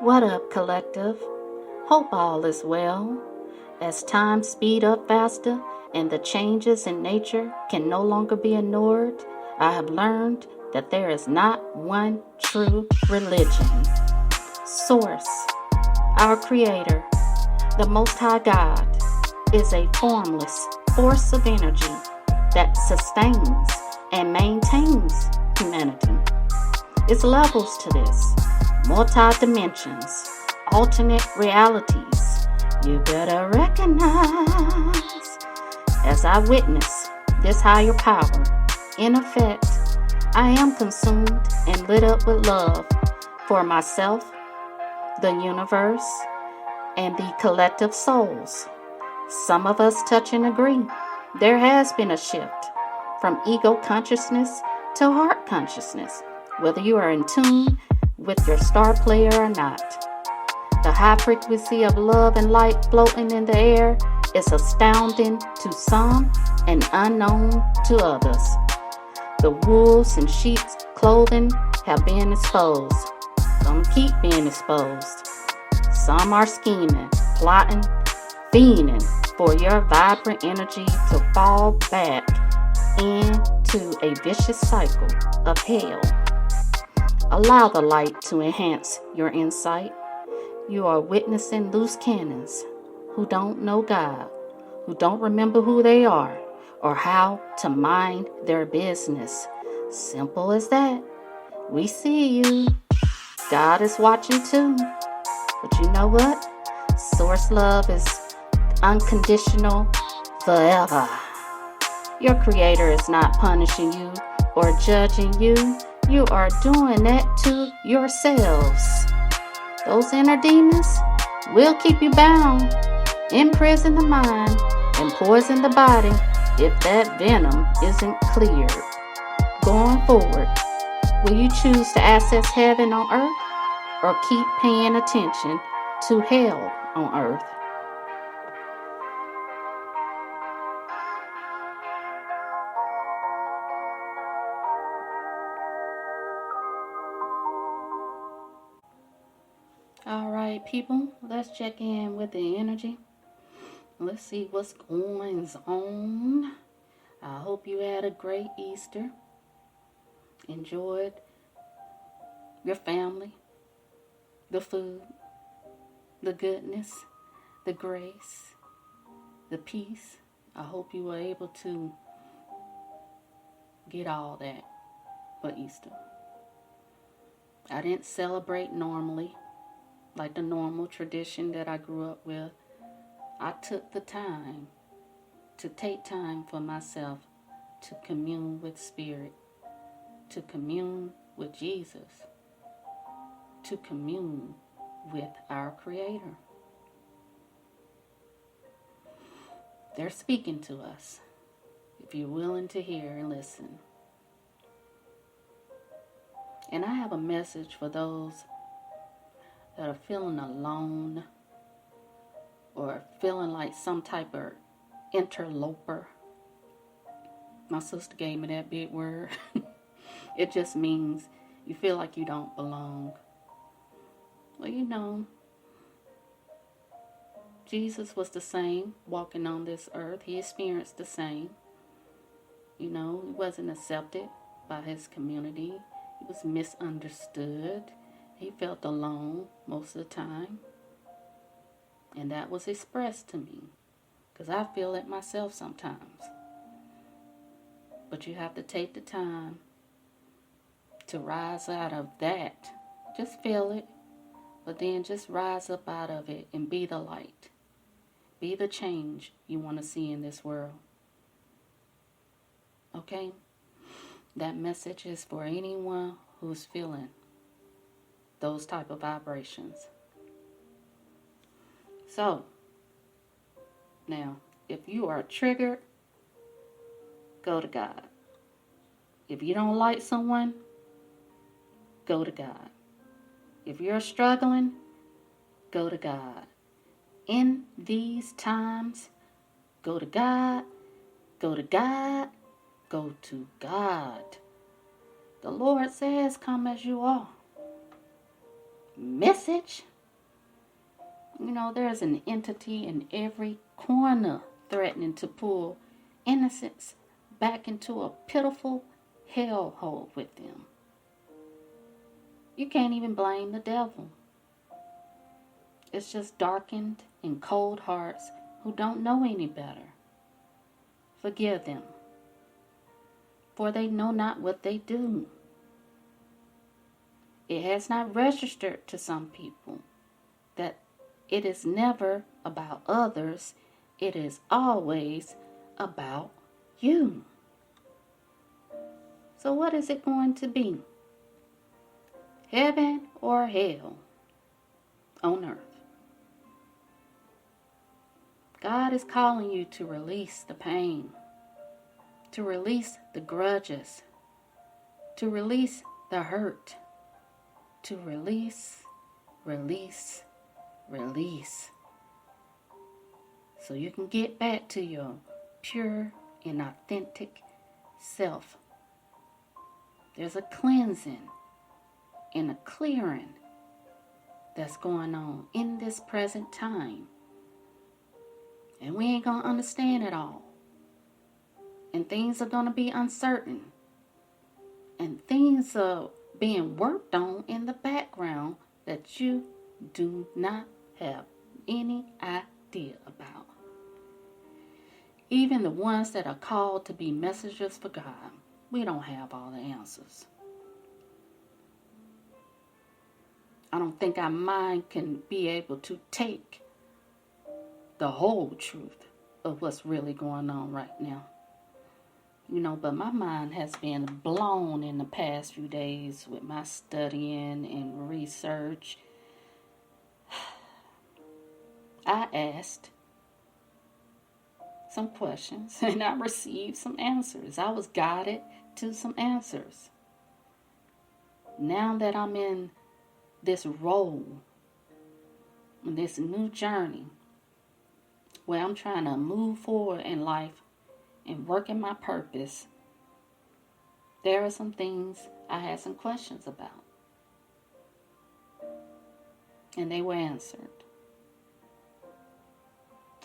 What up, collective? Hope all is well. As time speed up faster and the changes in nature can no longer be ignored, I have learned that there is not one true religion. Source, our Creator, the Most High God, is a formless force of energy that sustains and maintains humanity. It's levels to this, multi-dimensions, alternate realities. You better recognize as I witness this higher power. In effect, I am consumed and lit up with love for myself, the universe, and the collective souls. Some of us touch and agree. There has been a shift from ego consciousness to heart consciousness, whether you are in tune with your star player or not. The high frequency of love and light floating in the air is astounding to some and unknown to others. The wolves in sheep's clothing have been exposed. Some keep being exposed. Some are scheming, plotting, fiending for your vibrant energy to fall back into a vicious cycle of hell. Allow the light to enhance your insight. You are witnessing loose cannons who don't know God, who don't remember who they are or how to mind their business. Simple as that. We see you. God is watching too. But you know what? Source love is unconditional forever. Your Creator is not punishing you or judging you. You are doing that to yourselves. Those inner demons will keep you bound, imprison the mind, and poison the body if that venom isn't cleared. Going forward, will you choose to access heaven on earth or keep paying attention to hell on earth? All right, people, let's check in with the energy. Let's see what's going on. I hope you had a great Easter. Enjoyed your family, the food, the goodness, the grace, the peace. I hope you were able to get all that for Easter. I didn't celebrate normally, like the normal tradition that I grew up with. I took the time to take time for myself to commune with Spirit, to commune with Jesus, to commune with our Creator. They're speaking to us if you're willing to hear and listen. And I have a message for those that are feeling alone or feeling like some type of interloper. My sister gave me that big word. It just means you feel like you don't belong. Well, you know, Jesus was the same walking on this earth. He experienced the same. You know, he wasn't accepted by his community. He was misunderstood. He felt alone most of the time. And that was expressed to me, because I feel it myself sometimes. But you have to take the time to rise out of that. Just feel it, but then just rise up out of it and be the light. Be the change you want to see in this world. Okay? That message is for anyone who's feeling those type of vibrations. So, now, if you are triggered, go to God. If you don't like someone, go to God. If you're struggling, go to God. In these times, go to God, go to God, go to God. The Lord says, come as you are. Message. You know, there's an entity in every corner threatening to pull innocence back into a pitiful hellhole with them. You can't even blame the devil. It's just darkened and cold hearts who don't know any better. Forgive them, for they know not what they do. It has not registered to some people that it is never about others. It is always about you. So what is it going to be? Heaven or hell on earth? God is calling you to release the pain, to release the grudges, to release the hurt, to release, release, release. So you can get back to your pure and authentic self. There's a cleansing and a clearing that's going on in this present time. And we ain't going to understand it all. And things are going to be uncertain. And things are being worked on in the background that you do not have any idea about. Even the ones that are called to be messengers for God, we don't have all the answers. I don't think our mind can be able to take the whole truth of what's really going on right now. You know, but my mind has been blown in the past few days with my studying and research. I asked some questions and I received some answers. I was guided to some answers. Now that I'm in this role, this new journey, where I'm trying to move forward in life and work in my purpose, there are some things I had some questions about. And they were answered.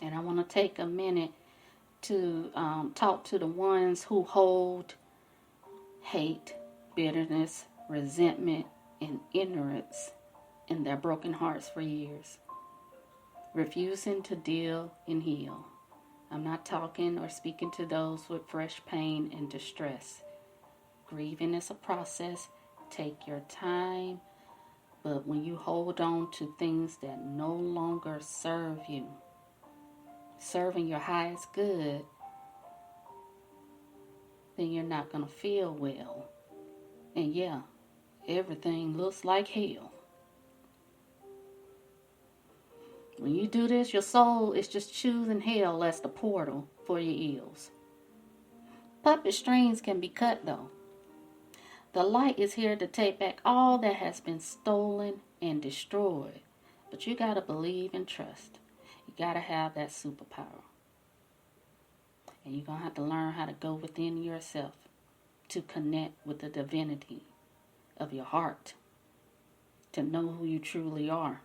And I want to take a minute to talk to the ones who hold hate, bitterness, resentment, and ignorance in their broken hearts for years, refusing to deal and heal. I'm not talking or speaking to those with fresh pain and distress. Grieving is a process. Take your time. But when you hold on to things that no longer serve you, serving your highest good, then you're not going to feel well. And yeah, everything looks like hell. When you do this, your soul is just choosing hell as the portal for your ills. Puppet strings can be cut though. The light is here to take back all that has been stolen and destroyed. But you got to believe and trust. You got to have that superpower. And you're going to have to learn how to go within yourself to connect with the divinity of your heart, to know who you truly are.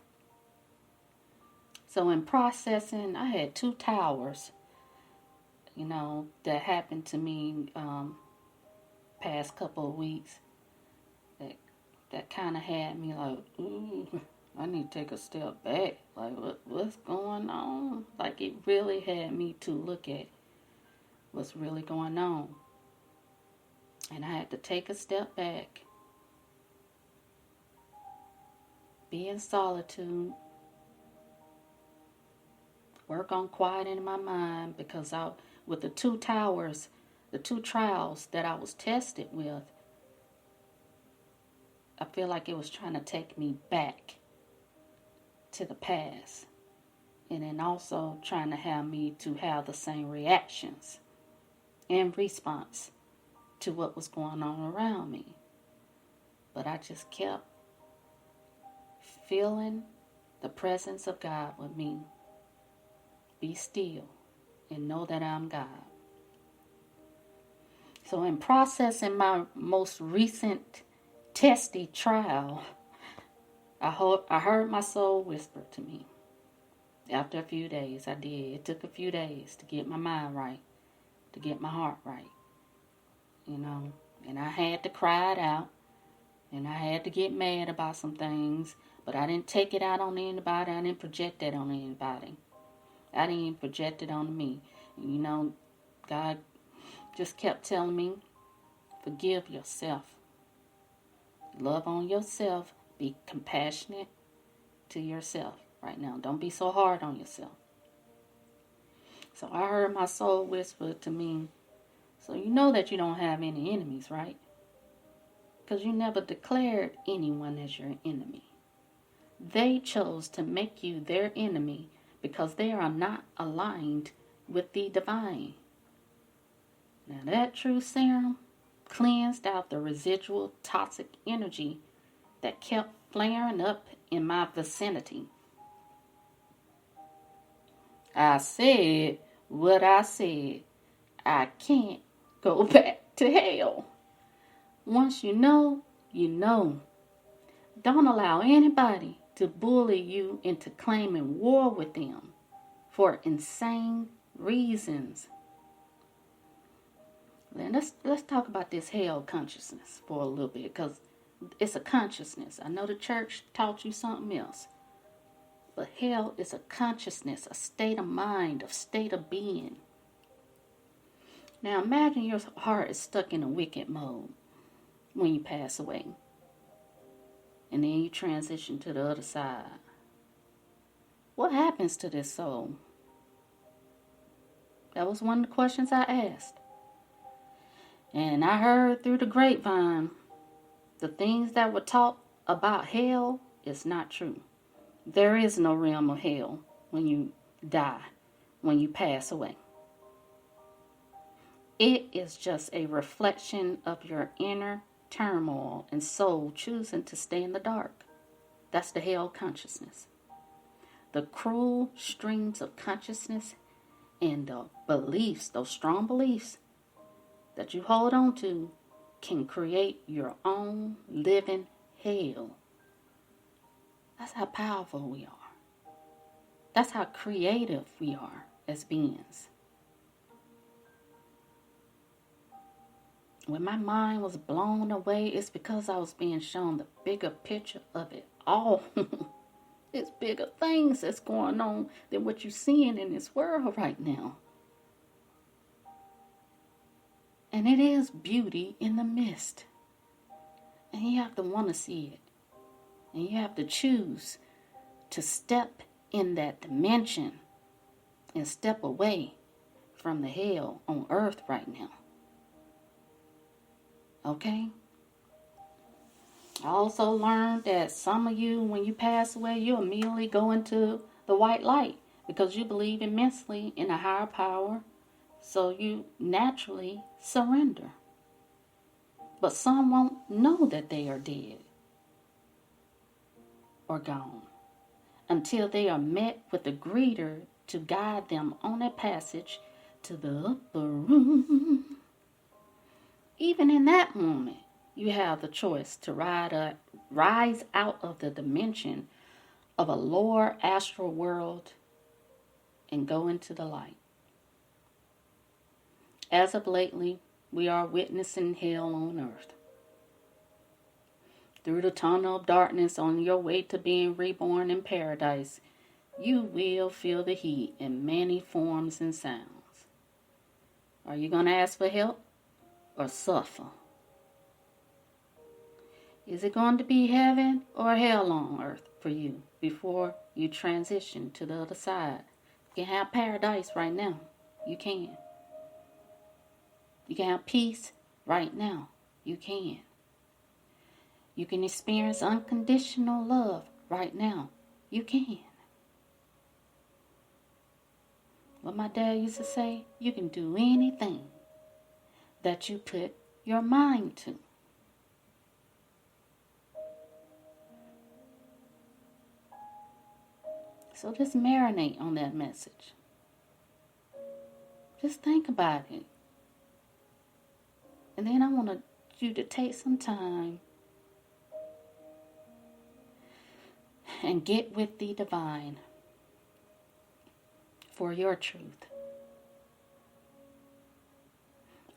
So in processing, I had 2 towers, that happened to me past couple of weeks that kind of had me like, ooh, I need to take a step back. Like, what's going on? Like, it really had me to look at what's really going on. And I had to take a step back, be in solitude, work on quieting my mind, because with the 2 towers, the 2 trials that I was tested with, I feel like it was trying to take me back to the past. And then also trying to have me to have the same reactions in response to what was going on around me. But I just kept feeling the presence of God with me. Be still and know that I'm God. So in processing my most recent testy trial, I heard my soul whisper to me, After a few days, I did. It took a few days to get my mind right, to get my heart right, And I had to cry it out, and I had to get mad about some things, but I didn't take it out on anybody. I didn't project that on anybody. I didn't even project it on me. God just kept telling me, forgive yourself. Love on yourself. Be compassionate to yourself right now. Don't be so hard on yourself. So I heard my soul whisper to me, so you know that you don't have any enemies, right? Because you never declared anyone as your enemy. They chose to make you their enemy because they are not aligned with the divine. Now that true serum cleansed out the residual toxic energy that kept flaring up in my vicinity. I said what I said. I can't go back to hell. Once you know, you know. Don't allow anybody to bully you into claiming war with them for insane reasons. Then let's talk about this hell consciousness for a little bit, because it's a consciousness. I know the church taught you something else, but hell is a consciousness, a state of mind, a state of being. Now imagine your heart is stuck in a wicked mode when you pass away, and then you transition to the other side. What happens to this soul? That was one of the questions I asked. And I heard through the grapevine, the things that were taught about hell is not true. There is no realm of hell when you die, when you pass away. It is just a reflection of your inner turmoil and soul choosing to stay in the dark. That's the hell consciousness. The cruel streams of consciousness and the beliefs, those strong beliefs that you hold on to, can create your own living hell. That's how powerful we are. That's how creative we are as beings. When my mind was blown away, it's because I was being shown the bigger picture of it all. It's bigger things that's going on than what you're seeing in this world right now. And it is beauty in the midst. And you have to want to see it. And you have to choose to step in that dimension and step away from the hell on earth right now. Okay? I also learned that some of you, when you pass away, you immediately go into the white light because you believe immensely in a higher power. So you naturally surrender. But some won't know that they are dead or gone until they are met with a greeter to guide them on a passage to the upper room. Even in that moment, you have the choice to rise out of the dimension of a lower astral world and go into the light. As of lately, we are witnessing hell on earth. Through the tunnel of darkness on your way to being reborn in paradise, you will feel the heat in many forms and sounds. Are you going to ask for help or suffer? Is it going to be heaven or hell on earth for you before you transition to the other side? You can have paradise right now. You can. You can have peace right now. You can. You can experience unconditional love right now. You can. What my dad used to say, you can do anything that you put your mind to. So just marinate on that message. Just think about it. And then I want you to take some time and get with the divine. for your truth.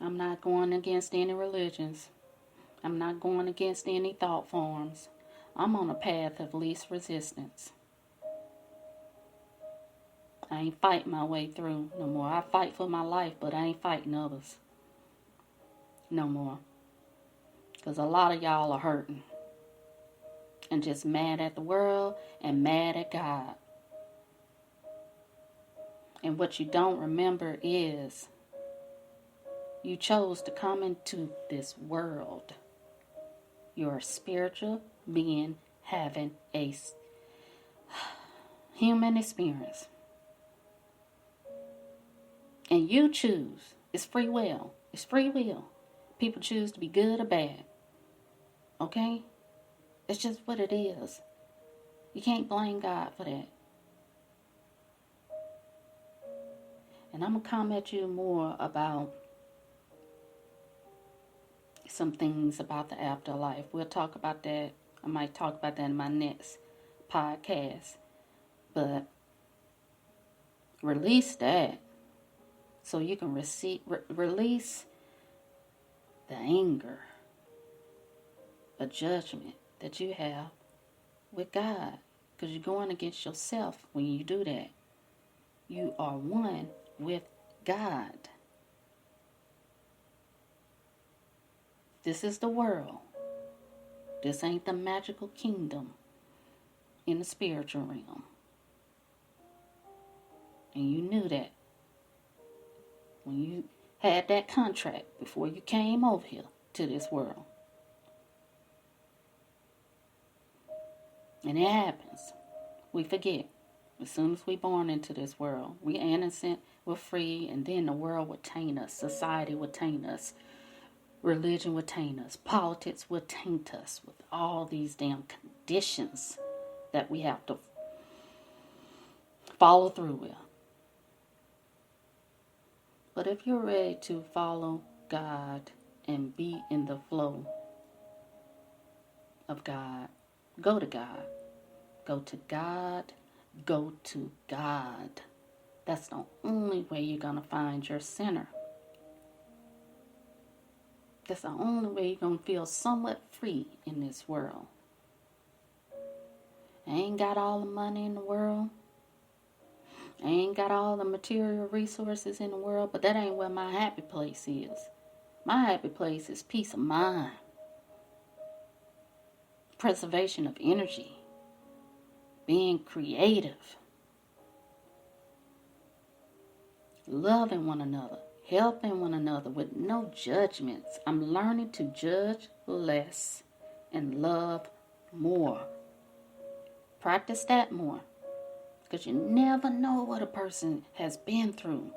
I'm not going against any religions. I'm not going against any thought forms. I'm on a path of least resistance. I ain't fighting my way through no more. I fight for my life, but I ain't fighting others no more. Because a lot of y'all are hurting and just mad at the world and mad at God. And what you don't remember is you chose to come into this world. You're a spiritual being having a human experience. And you choose. It's free will. It's free will. People choose to be good or bad. Okay? It's just what it is. You can't blame God for that. And I'm going to come at you more about some things about the afterlife. We'll talk about that. I might talk about that in my next podcast. But release that so you can release the anger, the judgment that you have with God. Because you're going against yourself when you do that. You are one with God. This is the world. This ain't the magical kingdom in the spiritual realm. And you knew that when you had that contract before you came over here to this world. And it happens. We forget. As soon as we're born into this world, we're innocent, we're free, and then the world will taint us. Society will taint us. Religion will taint us. Politics will taint us with all these damn conditions that we have to follow through with. But if you're ready to follow God and be in the flow of God, go to God. Go to God. Go to God. That's the only way you're going to find your center. That's the only way you're going to feel somewhat free in this world. I ain't got all the money in the world. I ain't got all the material resources in the world, but that ain't where my happy place is. My happy place is peace of mind. Preservation of energy. Being creative. Loving one another. Helping one another with no judgments. I'm learning to judge less and love more. Practice that more. Because you never know what a person has been through.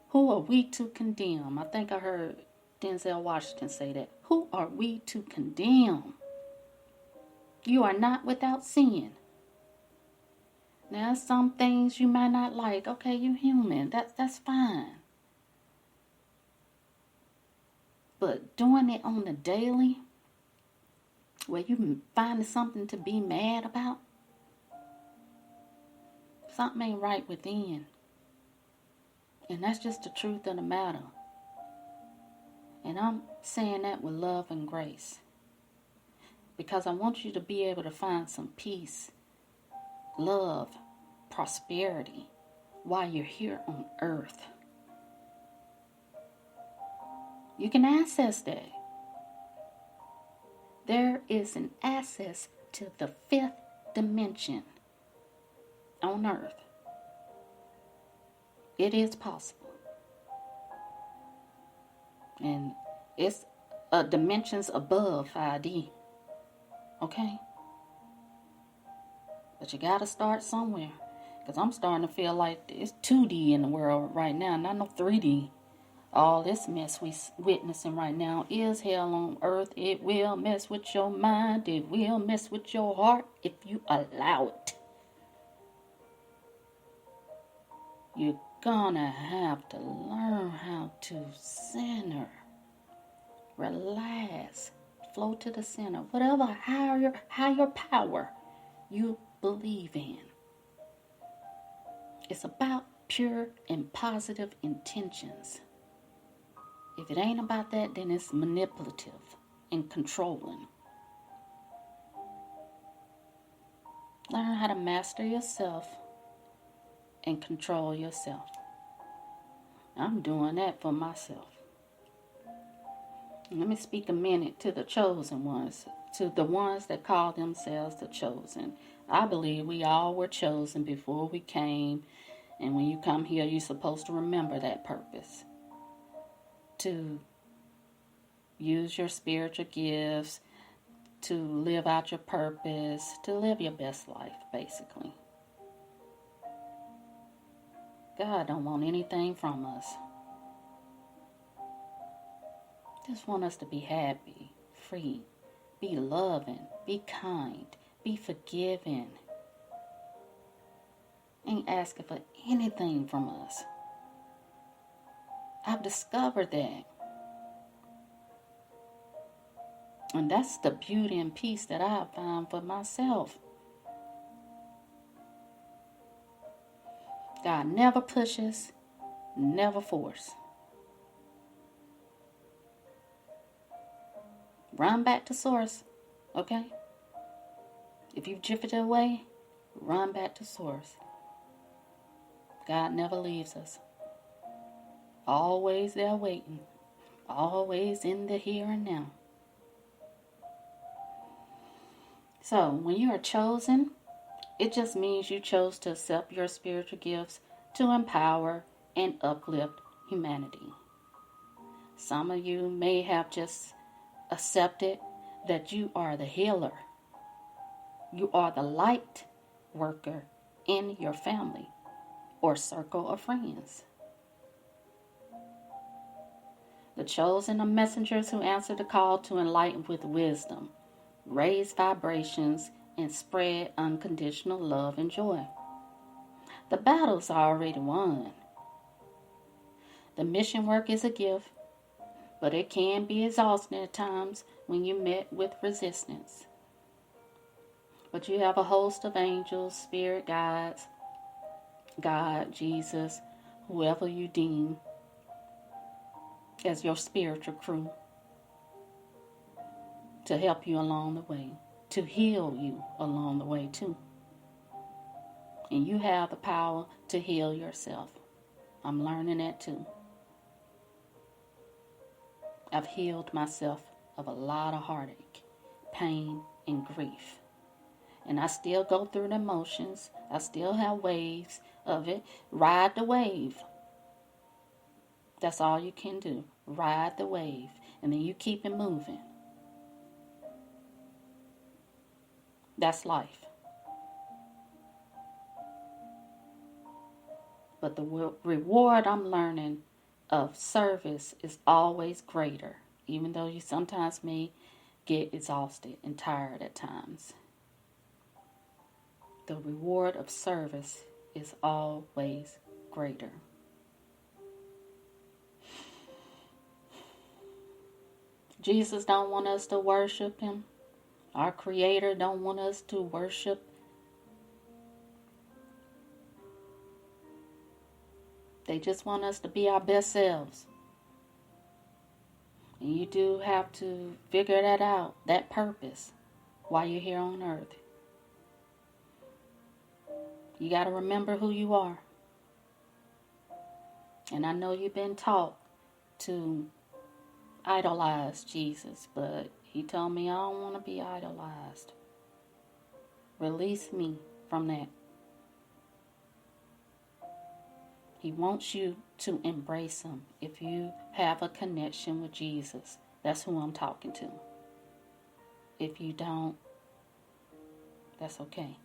Who are we to condemn? I think I heard Denzel Washington say that. Who are we to condemn? You are not without sin. Now, some things you might not like. Okay, you're human. That's fine. But doing it on the daily, where you find something to be mad about, something ain't right within. And that's just the truth of the matter. And I'm saying that with love and grace. Because I want you to be able to find some peace, love, prosperity while you're here on earth. You can access that. There is an access to the 5th dimension on earth. It is possible. And it's dimensions above 5D. Okay? But you gotta start somewhere. Because I'm starting to feel like it's 2D in the world right now, not no 3D. All this mess we witnessing right now is hell on earth. It will mess with your mind. It will mess with your heart if you allow it. You're gonna have to learn how to center. Relax. Flow to the center. Whatever higher power you believe in. It's about pure and positive intentions. If it ain't about that, then it's manipulative and controlling. Learn how to master yourself and control yourself. I'm doing that for myself. Let me speak a minute to the chosen ones, to the ones that call themselves the chosen. I believe we all were chosen before we came, and when you come here, you're supposed to remember that purpose. To use your spiritual gifts, to live out your purpose, to live your best life, basically. God don't want anything from us. Just want us to be happy, free, be loving, be kind, be forgiving. Ain't asking for anything from us. I've discovered that. And that's the beauty and peace that I have found for myself. God never pushes, never force. Run back to source, okay? If you've drifted away, run back to source. God never leaves us. Always there waiting. Always in the here and now. So, when you are chosen, it just means you chose to accept your spiritual gifts to empower and uplift humanity. Some of you may have just accepted that you are the healer. You are the light worker in your family or circle of friends. The chosen are messengers who answer the call to enlighten with wisdom, raise vibrations, and spread unconditional love and joy. The battle's already won. The mission work is a gift, but it can be exhausting at times when you met with resistance. But you have a host of angels, spirit guides, God, Jesus, whoever you deem as your spiritual crew to help you along the way, to heal you along the way too. And you have the power to heal yourself. I'm learning that too. I've healed myself of a lot of heartache, pain, and grief. And I still go through the emotions. I still have waves of it. Ride the wave. That's all you can do. Ride the wave. And then you keep it moving. That's life. But the reward I'm learning of service is always greater, even though you sometimes may get exhausted and tired at times. The reward of service is always greater. Jesus don't want us to worship him. Our Creator don't want us to worship. They just want us to be our best selves. And you do have to figure that out, that purpose, while you're here on earth. You got to remember who you are. And I know you've been taught to idolize Jesus, but he told me I don't want to be idolized. Release me from that. He wants you to embrace him if you have a connection with Jesus. That's who I'm talking to. If you don't, that's okay.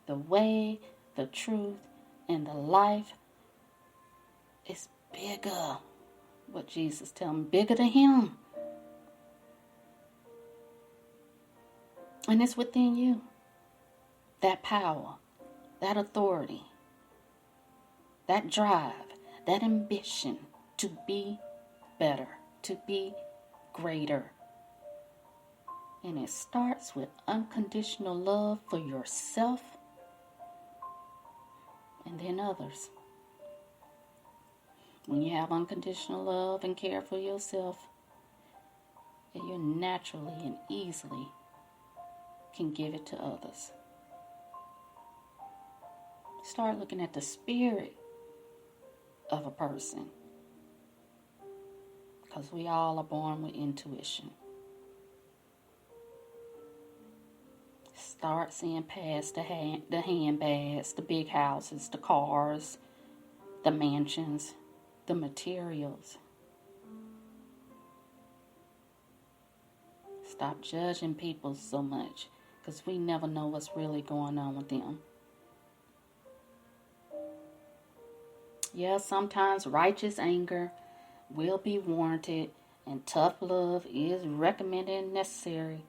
The way, the truth, and the life is bigger. What Jesus tell me, bigger than him. And it's within you. That power, that authority, that drive, that ambition to be better, to be greater. And it starts with unconditional love for yourself and then others. When you have unconditional love and care for yourself, you naturally and easily can give it to others. Start looking at the spirit of a person, because we all are born with intuition. Start seeing past the handbags, the big houses, the cars, the mansions, the materials. Stop judging people so much, because we never know what's really going on with them. Yeah, sometimes righteous anger will be warranted, and tough love is recommended and necessary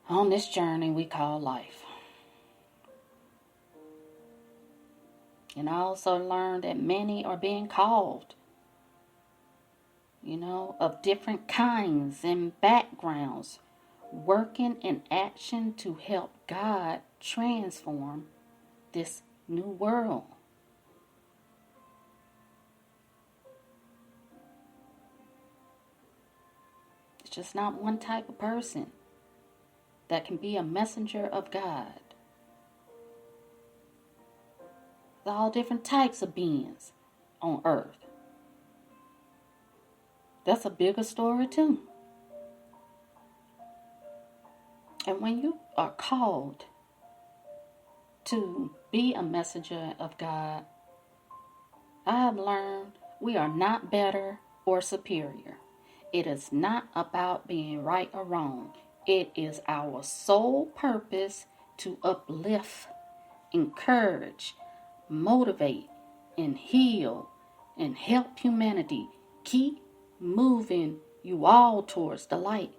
on this journey we call life. And I also learned that many are being called, of different kinds and backgrounds, working in action to help God transform this new world. It's just not one type of person that can be a messenger of God. There's all different types of beings on earth. That's a bigger story too. And when you are called to be a messenger of God, I have learned we are not better or superior. It is not about being right or wrong. It is our sole purpose to uplift, encourage, motivate, and heal, and help humanity keep moving you all towards the light.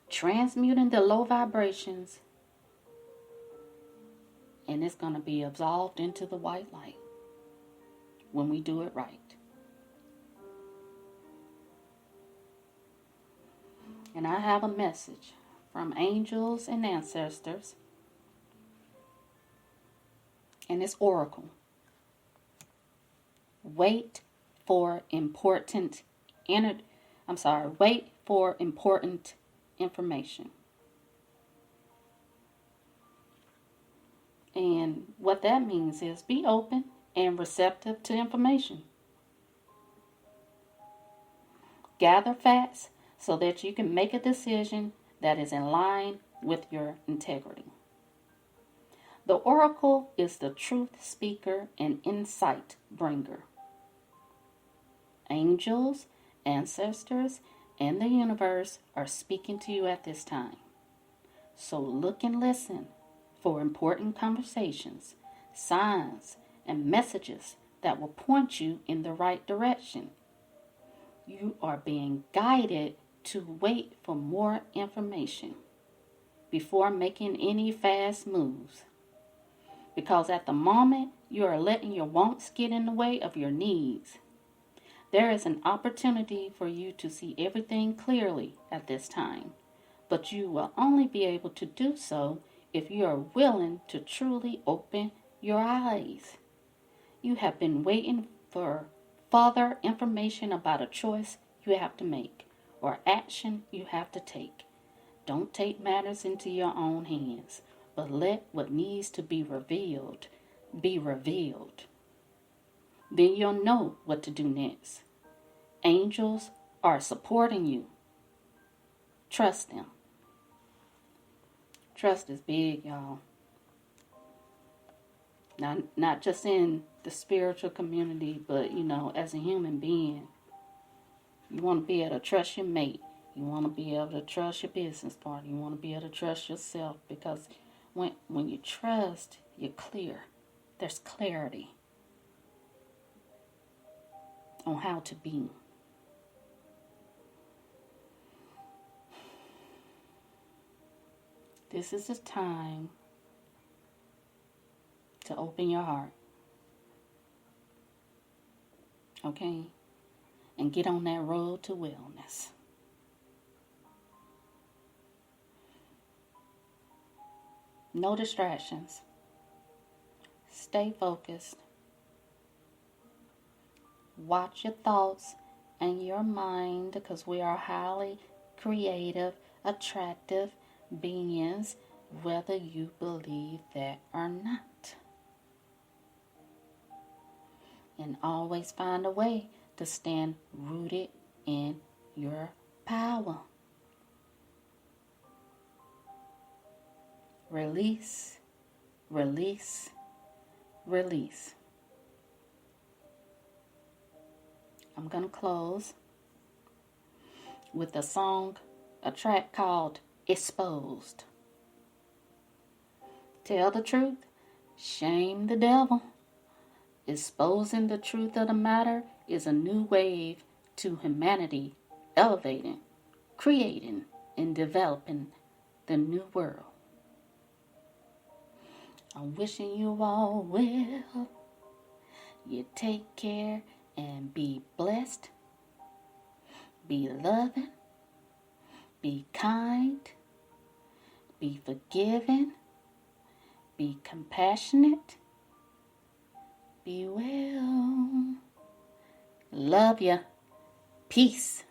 Transmuting the low vibrations, and it's going to be absolved into the white light when we do it right. And I have a message from angels and ancestors, and it's oracle. Wait for important information. And what that means is be open and receptive to information. Gather facts so that you can make a decision that is in line with your integrity. The oracle is the truth speaker and insight bringer. Angels, ancestors, and the universe are speaking to you at this time. So look and listen for important conversations, signs, and messages that will point you in the right direction. You are being guided to wait for more information before making any fast moves. Because at the moment, you are letting your wants get in the way of your needs. There is an opportunity for you to see everything clearly at this time, but you will only be able to do so if you are willing to truly open your eyes. You have been waiting for further information about a choice you have to make or action you have to take. Don't take matters into your own hands, but let what needs to be revealed be revealed. Then you'll know what to do next. Angels are supporting you. Trust them. Trust is big, y'all. Not just in the spiritual community, but, as a human being. You want to be able to trust your mate. You want to be able to trust your business partner. You want to be able to trust yourself, because when you trust, you're clear. There's clarity on how to be. This is the time to open your heart. Okay? And get on that road to wellness. No distractions. Stay focused. Watch your thoughts and your mind because we are highly creative, attractive beings, whether you believe that or not. And always find a way to stand rooted in your power. Release, release, release. I'm going to close with a track called Exposed. Tell the truth, shame the devil. Exposing the truth of the matter is a new wave to humanity, elevating, creating, and developing the new world. I'm wishing you all well. You take care and be blessed. Be loving. Be kind. Be forgiving. Be compassionate. Be well. Love ya. Peace.